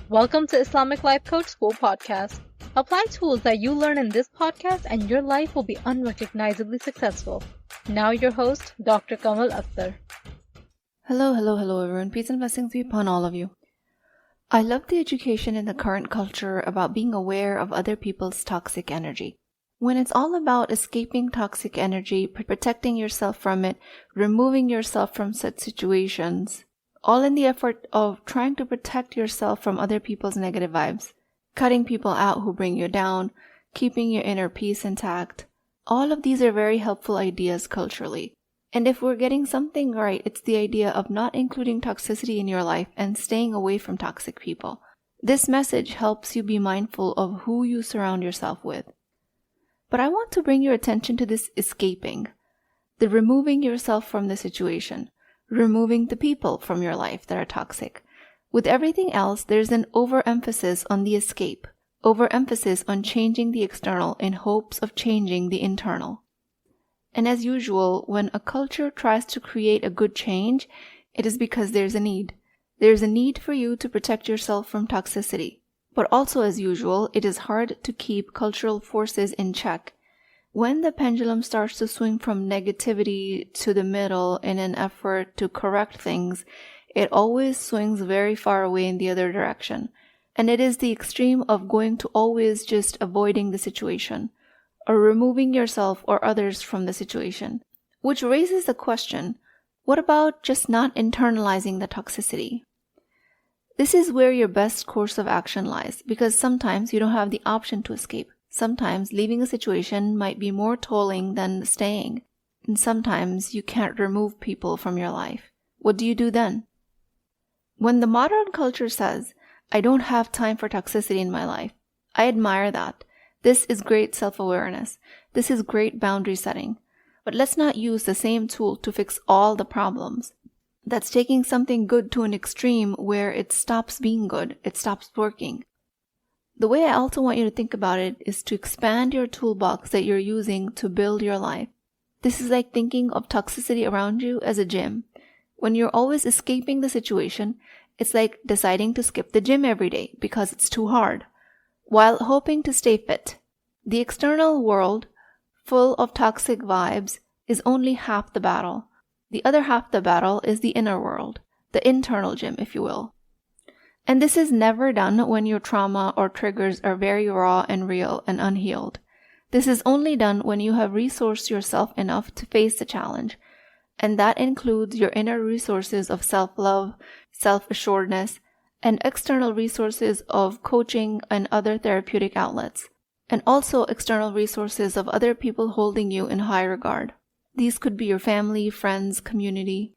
Welcome to Islamic Life Coach School podcast. Apply tools that you learn in this podcast and your life will be unrecognizably successful. Now your host, Dr. Kamal Akhtar. Hello everyone. Peace and blessings be upon all of you. I love the education in the current culture about being aware of other people's toxic energy. When it's all about escaping toxic energy, protecting yourself from it, removing yourself from such situations, all in the effort of trying to protect yourself from other people's negative vibes, cutting people out who bring you down, keeping your inner peace intact. All of these are very helpful ideas culturally. And if we're getting something right, it's the idea of not including toxicity in your life and staying away from toxic people. This message helps you be mindful of who you surround yourself with. But I want to bring your attention to this escaping, the removing yourself from the situation, removing the people from your life that are toxic. With everything else, there's an overemphasis on the escape, overemphasis on changing the external in hopes of changing the internal. And as usual, when a culture tries to create a good change, it is because there's a need. There's a need for you to protect yourself from toxicity. But also as usual, it is hard to keep cultural forces in check. When the pendulum starts to swing from negativity to the middle in an effort to correct things, it always swings very far away in the other direction. And it is the extreme of going to always just avoiding the situation, or removing yourself or others from the situation. Which raises the question, what about just not internalizing the toxicity? This is where your best course of action lies, because sometimes you don't have the option to escape. Sometimes leaving a situation might be more tolling than staying, and sometimes you can't remove people from your life. What do you do then? When the modern culture says, I don't have time for toxicity in my life, I admire that. This is great self-awareness. This is great boundary setting. But let's not use the same tool to fix all the problems. That's taking something good to an extreme where it stops being good, it stops working. The way I also want you to think about it is to expand your toolbox that you're using to build your life. This is like thinking of toxicity around you as a gym. When you're always escaping the situation, it's like deciding to skip the gym every day because it's too hard, while hoping to stay fit. The external world, full of toxic vibes, is only half the battle. The other half of the battle is the inner world, the internal gym, if you will. And this is never done when your trauma or triggers are very raw and real and unhealed. This is only done when you have resourced yourself enough to face the challenge. And that includes your inner resources of self-love, self-assuredness, and external resources of coaching and other therapeutic outlets. And also external resources of other people holding you in high regard. These could be your family, friends, community.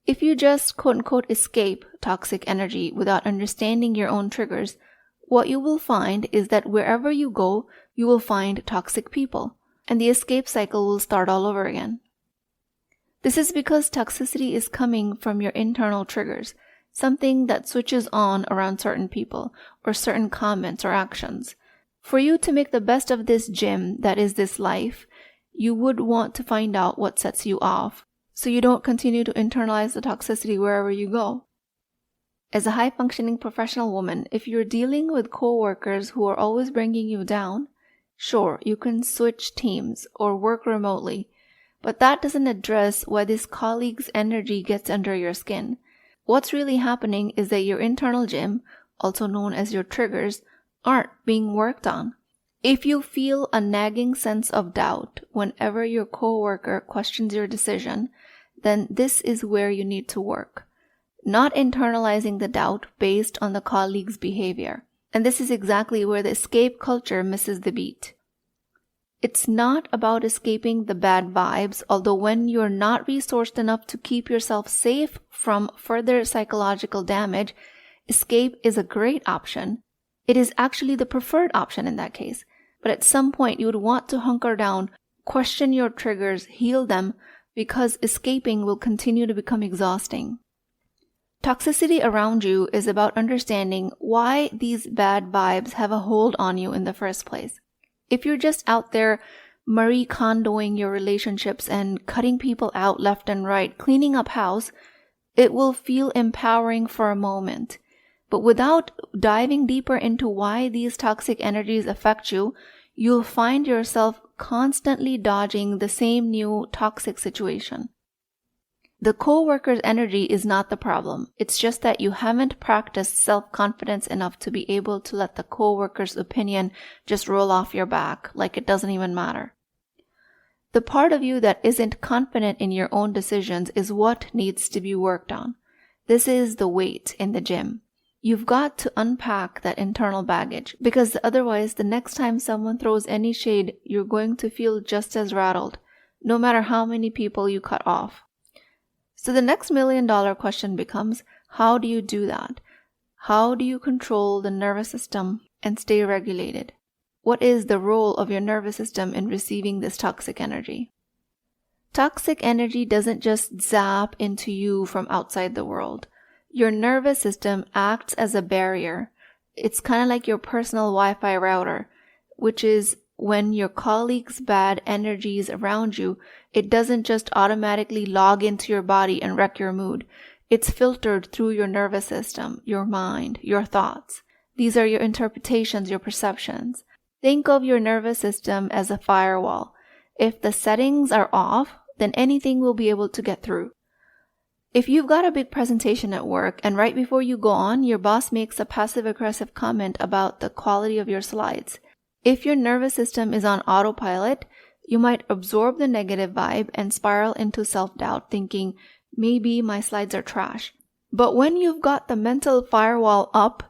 If you just quote-unquote escape toxic energy without understanding your own triggers, what you will find is that wherever you go, you will find toxic people, and the escape cycle will start all over again. This is because toxicity is coming from your internal triggers, something that switches on around certain people, or certain comments or actions. For you to make the best of this gym that is this life, you would want to find out what sets you off, so you don't continue to internalize the toxicity wherever you go. As a high-functioning professional woman, if you're dealing with coworkers who are always bringing you down, sure, you can switch teams or work remotely, but that doesn't address why this colleague's energy gets under your skin. What's really happening is that your internal gym, also known as your triggers, aren't being worked on. If you feel a nagging sense of doubt whenever your coworker questions your decision, then this is where you need to work. Not internalizing the doubt based on the colleague's behavior. And this is exactly where the escape culture misses the beat. It's not about escaping the bad vibes, although when you're not resourced enough to keep yourself safe from further psychological damage, escape is a great option. It is actually the preferred option in that case. But at some point you would want to hunker down, question your triggers, heal them, because escaping will continue to become exhausting. Toxicity around you is about understanding why these bad vibes have a hold on you in the first place. If you're just out there Marie Kondoing your relationships and cutting people out left and right, cleaning up house, it will feel empowering for a moment. But without diving deeper into why these toxic energies affect you, you'll find yourself constantly dodging the same new toxic situation. The co-worker's energy is not the problem. It's just that you haven't practiced self-confidence enough to be able to let the co-worker's opinion just roll off your back like it doesn't even matter. The part of you that isn't confident in your own decisions is what needs to be worked on. This is the weight in the gym. You've got to unpack that internal baggage, because otherwise the next time someone throws any shade, you're going to feel just as rattled, no matter how many people you cut off. So the next $1 million question becomes, how do you do that? How do you control the nervous system and stay regulated? What is the role of your nervous system in receiving this toxic energy? Toxic energy doesn't just zap into you from outside the world. Your nervous system acts as a barrier. It's kind of like your personal Wi-Fi router, which is when your colleagues' bad energies around you, it doesn't just automatically log into your body and wreck your mood. It's filtered through your nervous system, your mind, your thoughts. These are your interpretations, your perceptions. Think of your nervous system as a firewall. If the settings are off, then anything will be able to get through. If you've got a big presentation at work and right before you go on, your boss makes a passive-aggressive comment about the quality of your slides. If your nervous system is on autopilot, you might absorb the negative vibe and spiral into self-doubt, thinking, maybe my slides are trash. But when you've got the mental firewall up,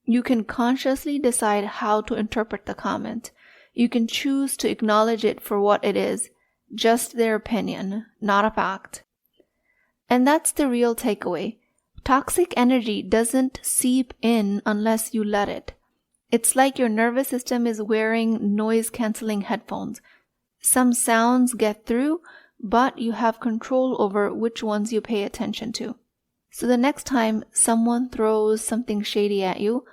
you can consciously decide how to interpret the comment. You can choose to acknowledge it for what it is, just their opinion, not a fact. And that's the real takeaway. Toxic energy doesn't seep in unless you let it. It's like your nervous system is wearing noise-canceling headphones. Some sounds get through, but you have control over which ones you pay attention to. So the next time someone throws something shady at you,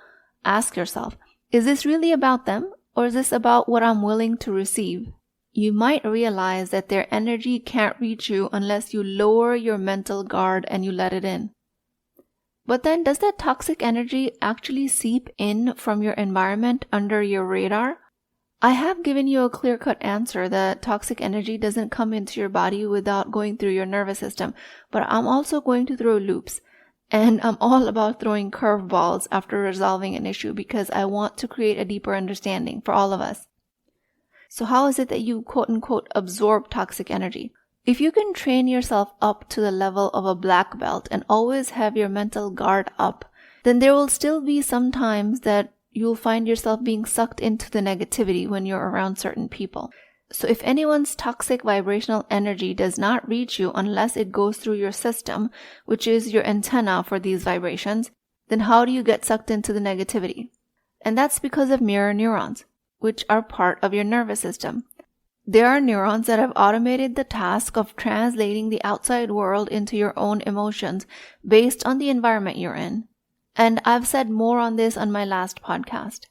ask yourself, is this really about them, or is this about what I'm willing to receive? You might realize that their energy can't reach you unless you lower your mental guard and you let it in. But then, does that toxic energy actually seep in from your environment under your radar? I have given you a clear-cut answer that toxic energy doesn't come into your body without going through your nervous system, but I'm also going to throw loops. And I'm all about throwing curveballs after resolving an issue because I want to create a deeper understanding for all of us. So how is it that you quote-unquote absorb toxic energy? If you can train yourself up to the level of a black belt and always have your mental guard up, then there will still be some times that you'll find yourself being sucked into the negativity when you're around certain people. So if anyone's toxic vibrational energy does not reach you unless it goes through your system, which is your antenna for these vibrations, then how do you get sucked into the negativity? And that's because of mirror neurons, which are part of your nervous system. There are neurons that have automated the task of translating the outside world into your own emotions based on the environment you're in. And I've said more on this on my last podcast.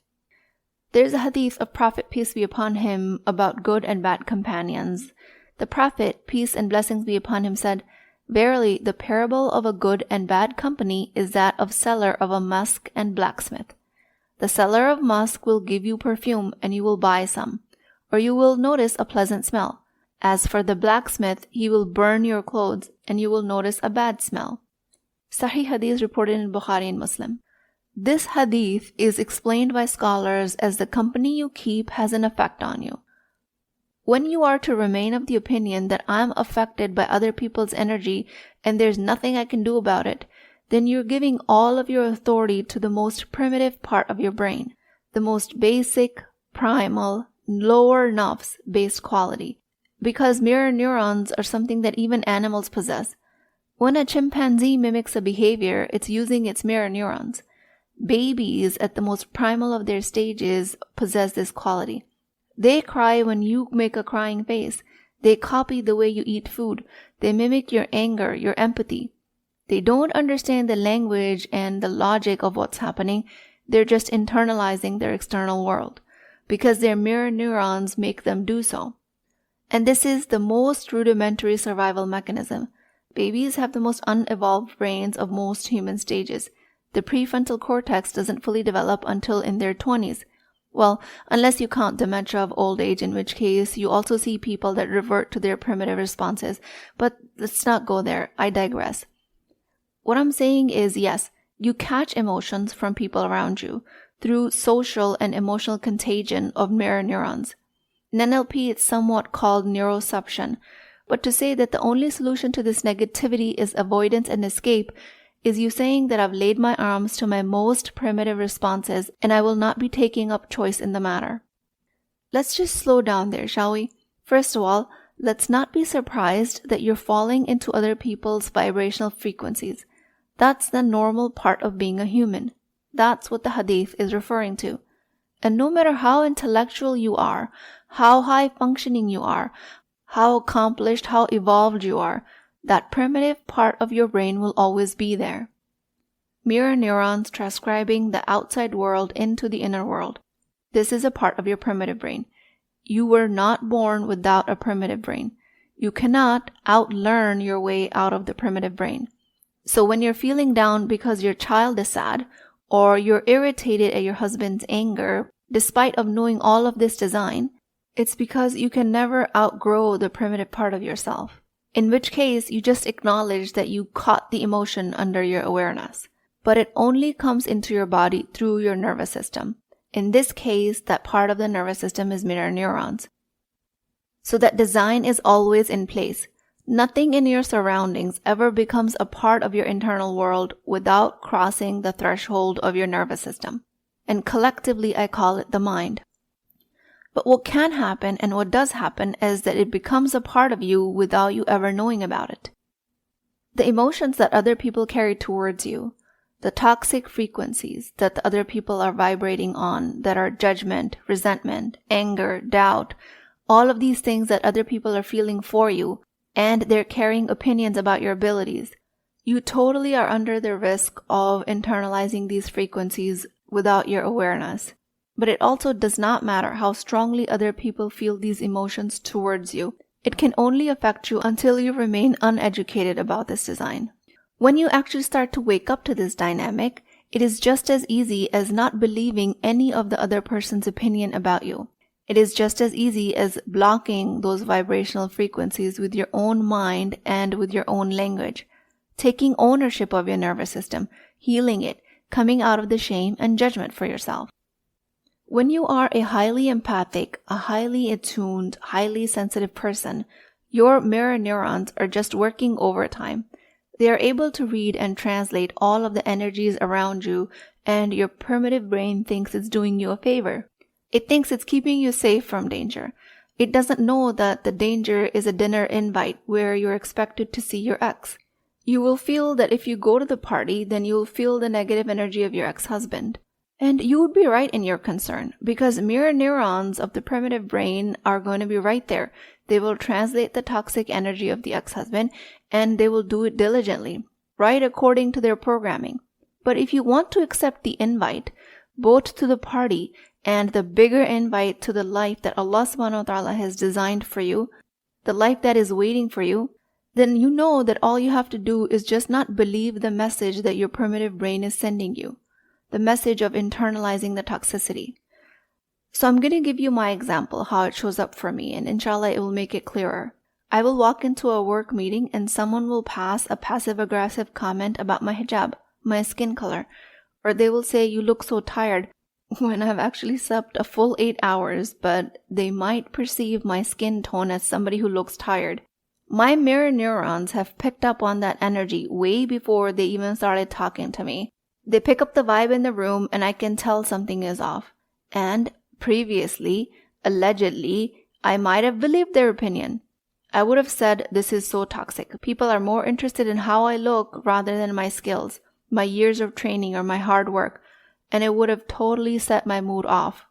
There's a hadith of Prophet, peace be upon him, about good and bad companions. The Prophet, peace and blessings be upon him, said, "Verily, the parable of a good and bad company is that of seller of a musk and blacksmith. The seller of musk will give you perfume and you will buy some, or you will notice a pleasant smell. As for the blacksmith, he will burn your clothes and you will notice a bad smell." Sahih Hadith reported in Bukhari and Muslim. This hadith is explained by scholars as the company you keep has an effect on you. When you are to remain of the opinion that I'm affected by other people's energy and there's nothing I can do about it, then you're giving all of your authority to the most primitive part of your brain, the most basic, primal, lower nafs-based quality, because mirror neurons are something that even animals possess. When a chimpanzee mimics a behavior, it's using its mirror neurons. Babies at the most primal of their stages possess this quality. They cry when you make a crying face. They copy the way you eat food. They mimic your anger, your empathy. They don't understand the language and the logic of what's happening. They're just internalizing their external world because their mirror neurons make them do so. And this is the most rudimentary survival mechanism. Babies have the most unevolved brains of most human stages. The prefrontal cortex doesn't fully develop until in their 20s. Well, unless you count dementia of old age, in which case you also see people that revert to their primitive responses. But let's not go there. I digress. What I'm saying is, yes, you catch emotions from people around you through social and emotional contagion of mirror neurons. In NLP, it's somewhat called neuroception. But to say that the only solution to this negativity is avoidance and escape is you saying that I've laid my arms to my most primitive responses and I will not be taking up choice in the matter. Let's just slow down there, shall we? First of all, let's not be surprised that you're falling into other people's vibrational frequencies. That's the normal part of being a human. That's what the hadith is referring to. And no matter how intellectual you are, how high functioning you are, how accomplished, how evolved you are, that primitive part of your brain will always be there. Mirror neurons transcribing the outside world into the inner world. This is a part of your primitive brain. You were not born without a primitive brain. You cannot outlearn your way out of the primitive brain. So when you're feeling down because your child is sad, or you're irritated at your husband's anger, despite of knowing all of this design, it's because you can never outgrow the primitive part of yourself. In which case, you just acknowledge that you caught the emotion under your awareness. But it only comes into your body through your nervous system. In this case, that part of the nervous system is mirror neurons. So that design is always in place. Nothing in your surroundings ever becomes a part of your internal world without crossing the threshold of your nervous system. And collectively, I call it the mind. But what can happen and what does happen is that it becomes a part of you without you ever knowing about it. The emotions that other people carry towards you, the toxic frequencies that the other people are vibrating on, that are judgment, resentment, anger, doubt, all of these things that other people are feeling for you, and they're carrying opinions about your abilities. You totally are under the risk of internalizing these frequencies without your awareness. But it also does not matter how strongly other people feel these emotions towards you. It can only affect you until you remain uneducated about this design. When you actually start to wake up to this dynamic, it is just as easy as not believing any of the other person's opinion about you. It is just as easy as blocking those vibrational frequencies with your own mind and with your own language. Taking ownership of your nervous system, healing it, coming out of the shame and judgment for yourself. When you are a highly empathic, a highly attuned, highly sensitive person, your mirror neurons are just working overtime. They are able to read and translate all of the energies around you, and your primitive brain thinks it's doing you a favor. It thinks it's keeping you safe from danger. It doesn't know that the danger is a dinner invite where you're expected to see your ex. You will feel that if you go to the party, then you'll feel the negative energy of your ex-husband. And you would be right in your concern, because mirror neurons of the primitive brain are going to be right there. They will translate the toxic energy of the ex-husband, and they will do it diligently, right according to their programming. But if you want to accept the invite, both to the party and the bigger invite to the life that Allah subhanahu wa ta'ala has designed for you, the life that is waiting for you, then you know that all you have to do is just not believe the message that your primitive brain is sending you. The message of internalizing the toxicity. So I'm going to give you my example, how it shows up for me, and inshallah it will make it clearer. I will walk into a work meeting and someone will pass a passive-aggressive comment about my hijab, my skin color, or they will say, "You look so tired," when I've actually slept a full 8 hours, but they might perceive my skin tone as somebody who looks tired. My mirror neurons have picked up on that energy way before they even started talking to me. They pick up the vibe in the room and I can tell something is off. And previously, allegedly, I might have believed their opinion. I would have said, "This is so toxic. People are more interested in how I look rather than my skills, my years of training or my hard work." And it would have totally set my mood off.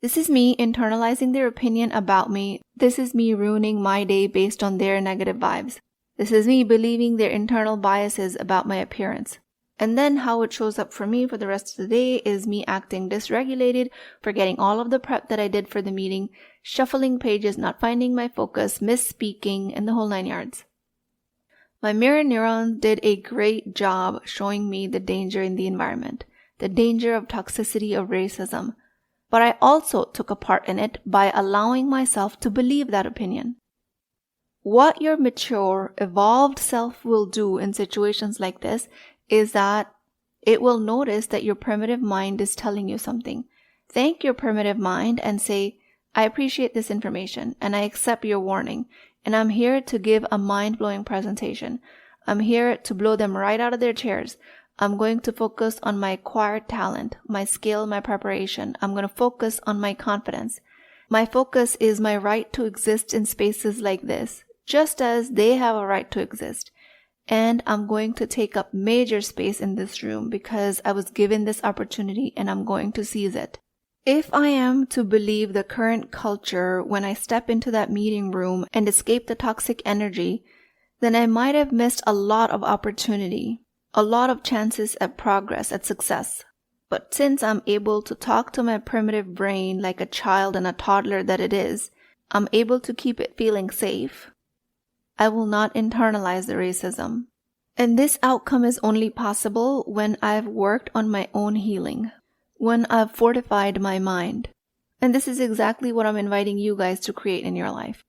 This is me internalizing their opinion about me. This is me ruining my day based on their negative vibes. This is me believing their internal biases about my appearance. And then how it shows up for me for the rest of the day is me acting dysregulated, forgetting all of the prep that I did for the meeting, shuffling pages, not finding my focus, misspeaking, and the whole 9 yards. My mirror neurons did a great job showing me the danger in the environment, the danger of toxicity of racism. But I also took a part in it by allowing myself to believe that opinion. What your mature, evolved self will do in situations like this is that it will notice that your primitive mind is telling you something. Thank your primitive mind and say, I appreciate this information and I accept your warning, and I'm here to give a mind-blowing presentation. I'm here to blow them right out of their chairs. I'm going to focus on my acquired talent, my skill, my preparation. I'm going to focus on my confidence. My focus is my right to exist in spaces like this, just as they have a right to exist. And I'm going to take up major space in this room because I was given this opportunity and I'm going to seize it. If I am to believe the current culture when I step into that meeting room and escape the toxic energy, then I might have missed a lot of opportunity, a lot of chances at progress, at success. But since I'm able to talk to my primitive brain like a child and a toddler that it is, I'm able to keep it feeling safe. I will not internalize the racism. And this outcome is only possible when I've worked on my own healing, when I've fortified my mind. And this is exactly what I'm inviting you guys to create in your life.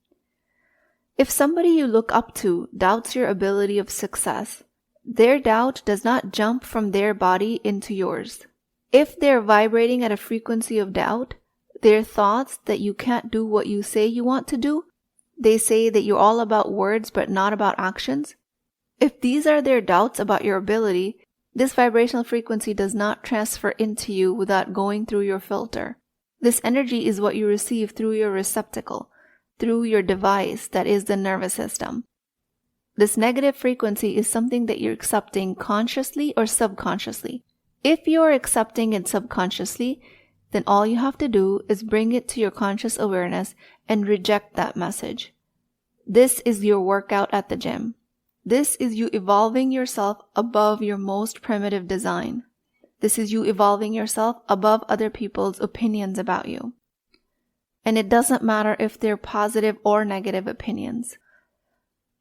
If somebody you look up to doubts your ability of success, their doubt does not jump from their body into yours. If they're vibrating at a frequency of doubt, their thoughts that you can't do what you say you want to do, they say that you're all about words but not about actions. If these are their doubts about your ability, this vibrational frequency does not transfer into you without going through your filter. This energy is what you receive through your receptacle, through your device that is the nervous system. This negative frequency is something that you're accepting consciously or subconsciously. If you're accepting it subconsciously, then all you have to do is bring it to your conscious awareness and reject that message. This is your workout at the gym. This is you evolving yourself above your most primitive design. This is you evolving yourself above other people's opinions about you. And it doesn't matter if they're positive or negative opinions.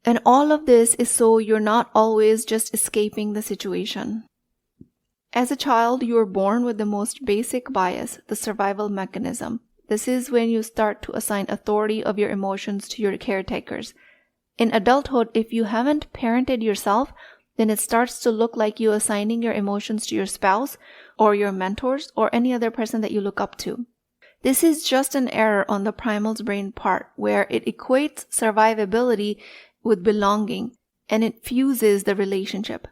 And all of this is so you're not always just escaping the situation. As a child, you were born with the most basic bias, the survival mechanism. This is when you start to assign authority of your emotions to your caretakers. In adulthood, if you haven't parented yourself, then it starts to look like you assigning your emotions to your spouse or your mentors or any other person that you look up to. This is just an error on the primal's brain part where it equates survivability with belonging and it fuses the relationship.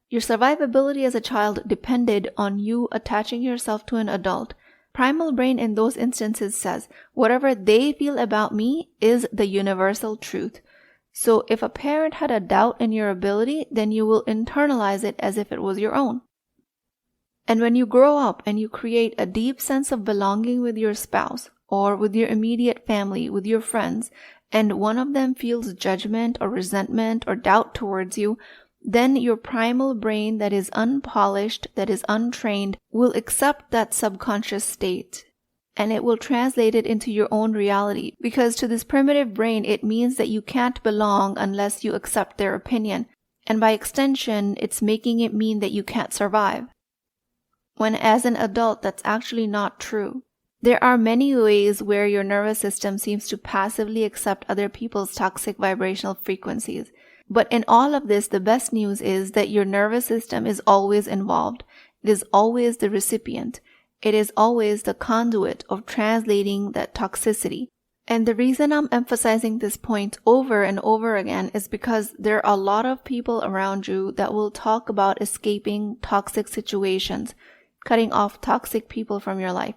Your survivability as a child depended on you attaching yourself to an adult. Primal brain in those instances says, whatever they feel about me is the universal truth. So if a parent had a doubt in your ability, then you will internalize it as if it was your own. And when you grow up and you create a deep sense of belonging with your spouse or with your immediate family, with your friends, and one of them feels judgment or resentment or doubt towards you, then your primal brain that is unpolished, that is untrained, will accept that subconscious state and it will translate it into your own reality. Because to this primitive brain, it means that you can't belong unless you accept their opinion. And by extension, it's making it mean that you can't survive. When as an adult, that's actually not true. There are many ways where your nervous system seems to passively accept other people's toxic vibrational frequencies. But in all of this, the best news is that your nervous system is always involved. It is always the recipient. It is always the conduit of translating that toxicity. And the reason I'm emphasizing this point over and over again is because there are a lot of people around you that will talk about escaping toxic situations, cutting off toxic people from your life.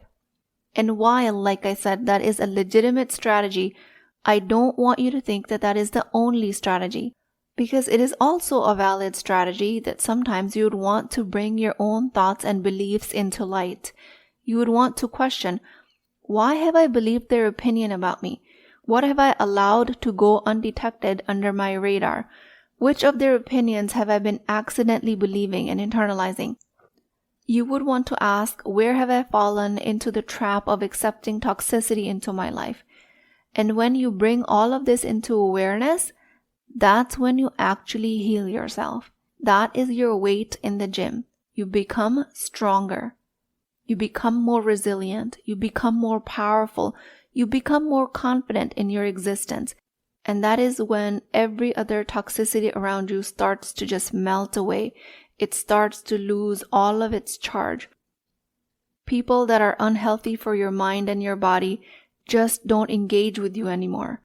And while, like I said, that is a legitimate strategy, I don't want you to think that that is the only strategy. Because it is also a valid strategy that sometimes you would want to bring your own thoughts and beliefs into light. You would want to question, why have I believed their opinion about me? What have I allowed to go undetected under my radar? Which of their opinions have I been accidentally believing and internalizing? You would want to ask, where have I fallen into the trap of accepting toxicity into my life? And when you bring all of this into awareness, That's when you actually heal yourself. That is your weight in the gym. You become stronger. You become more resilient. You become more powerful. You become more confident in your existence. And that is when every other toxicity around you starts to just melt away. It starts to lose all of its charge. People that are unhealthy for your mind and your body just don't engage with you anymore.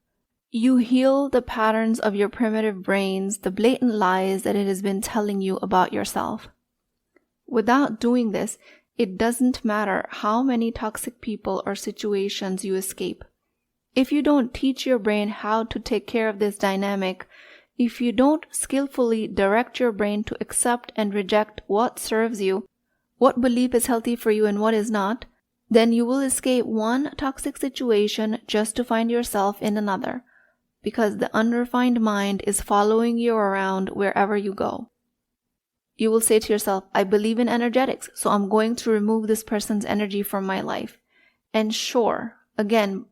You heal the patterns of your primitive brains, the blatant lies that it has been telling you about yourself. Without doing this, it doesn't matter how many toxic people or situations you escape. If you don't teach your brain how to take care of this dynamic, if you don't skillfully direct your brain to accept and reject what serves you, what belief is healthy for you and what is not, then you will escape one toxic situation just to find yourself in another, because the unrefined mind is following you around wherever you go. You will say to yourself, I believe in energetics, so I'm going to remove this person's energy from my life. And sure, again,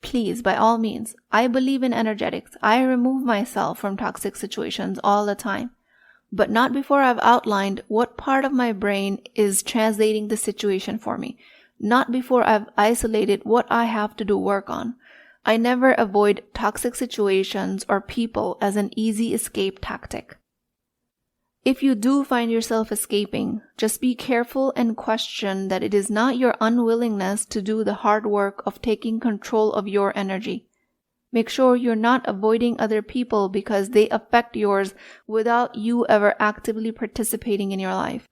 please, by all means, I believe in energetics. I remove myself from toxic situations all the time, but not before I've outlined what part of my brain is translating the situation for me, not before I've isolated what I have to do work on. I never avoid toxic situations or people as an easy escape tactic. If you do find yourself escaping, just be careful and question that it is not your unwillingness to do the hard work of taking control of your energy. Make sure you're not avoiding other people because they affect yours without you ever actively participating in your life.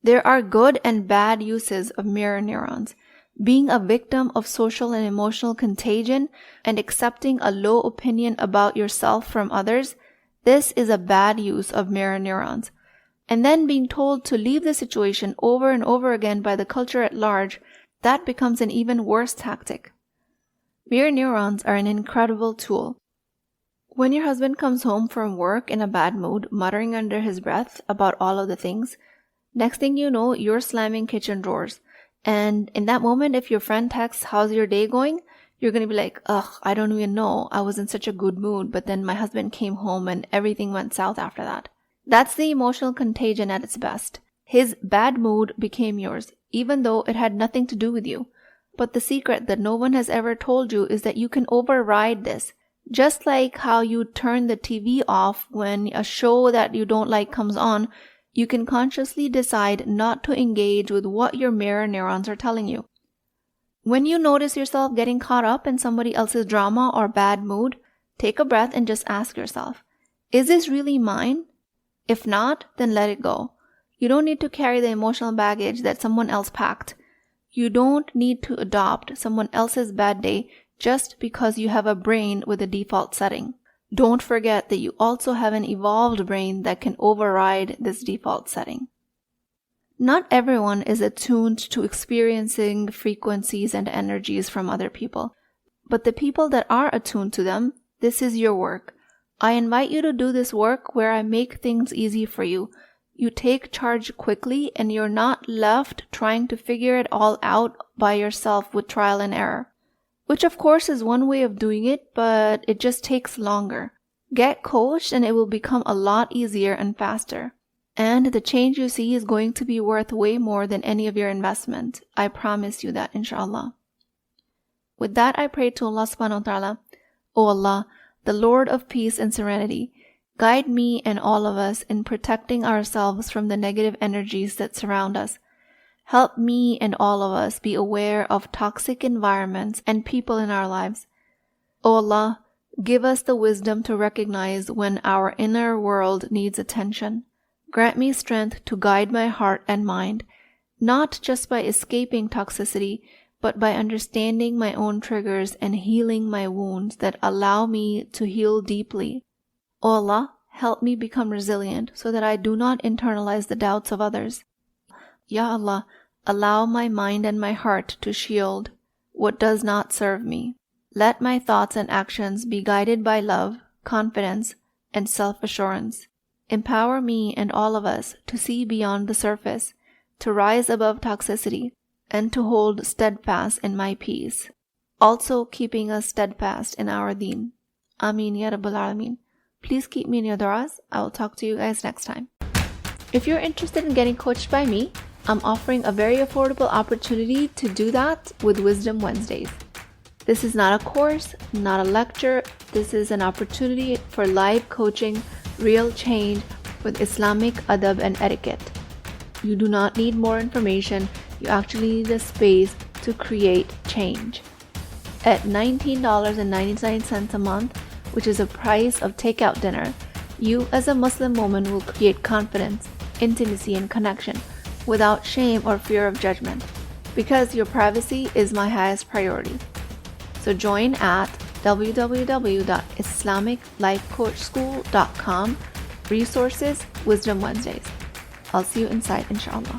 There are good and bad uses of mirror neurons. Being a victim of social and emotional contagion and accepting a low opinion about yourself from others, this is a bad use of mirror neurons. And then being told to leave the situation over and over again by the culture at large, that becomes an even worse tactic. Mirror neurons are an incredible tool. When your husband comes home from work in a bad mood, muttering under his breath about all of the things, next thing you know, you're slamming kitchen drawers. And in that moment, if your friend texts, how's your day going? You're going to be like, ugh, I don't even know. I was in such a good mood, but then my husband came home and everything went south after that. That's the emotional contagion at its best. His bad mood became yours, even though it had nothing to do with you. But the secret that no one has ever told you is that you can override this. Just like how you turn the TV off when a show that you don't like comes on, you can consciously decide not to engage with what your mirror neurons are telling you. When you notice yourself getting caught up in somebody else's drama or bad mood, take a breath and just ask yourself, is this really mine? If not, then let it go. You don't need to carry the emotional baggage that someone else packed. You don't need to adopt someone else's bad day just because you have a brain with a default setting. Don't forget that you also have an evolved brain that can override this default setting. Not everyone is attuned to experiencing frequencies and energies from other people, but the people that are attuned to them, this is your work. I invite you to do this work where I make things easy for you. You take charge quickly and you're not left trying to figure it all out by yourself with trial and error, which of course is one way of doing it, but it just takes longer. Get coached and it will become a lot easier and faster. And the change you see is going to be worth way more than any of your investment. I promise you that, inshallah. With that, I pray to Allah subhanahu wa ta'ala, O Allah, the Lord of peace and serenity, guide me and all of us in protecting ourselves from the negative energies that surround us. Help me and all of us be aware of toxic environments and people in our lives. O Allah, give us the wisdom to recognize when our inner world needs attention. Grant me strength to guide my heart and mind, not just by escaping toxicity, but by understanding my own triggers and healing my wounds that allow me to heal deeply. O Allah, help me become resilient so that I do not internalize the doubts of others. Ya Allah, allow my mind and my heart to shield what does not serve me. Let my thoughts and actions be guided by love, confidence, and self-assurance. Empower me and all of us to see beyond the surface, to rise above toxicity, and to hold steadfast in my peace, also keeping us steadfast in our deen. Ameen Ya Rabbal Alameen. Please keep me in your du'as. I will talk to you guys next time. If you're interested in getting coached by me, I'm offering a very affordable opportunity to do that with Wisdom Wednesdays. This is not a course, not a lecture. This is an opportunity for live coaching, real change with Islamic adab and etiquette. You do not need more information. You actually need a space to create change. At $19.99 a month, which is the price of takeout dinner, you as a Muslim woman will create confidence, intimacy, and connection without shame or fear of judgment, because your privacy is my highest priority. So join at www.islamiclifecoachschool.com, resources, Wisdom Wednesdays. I'll see you inside, inshallah.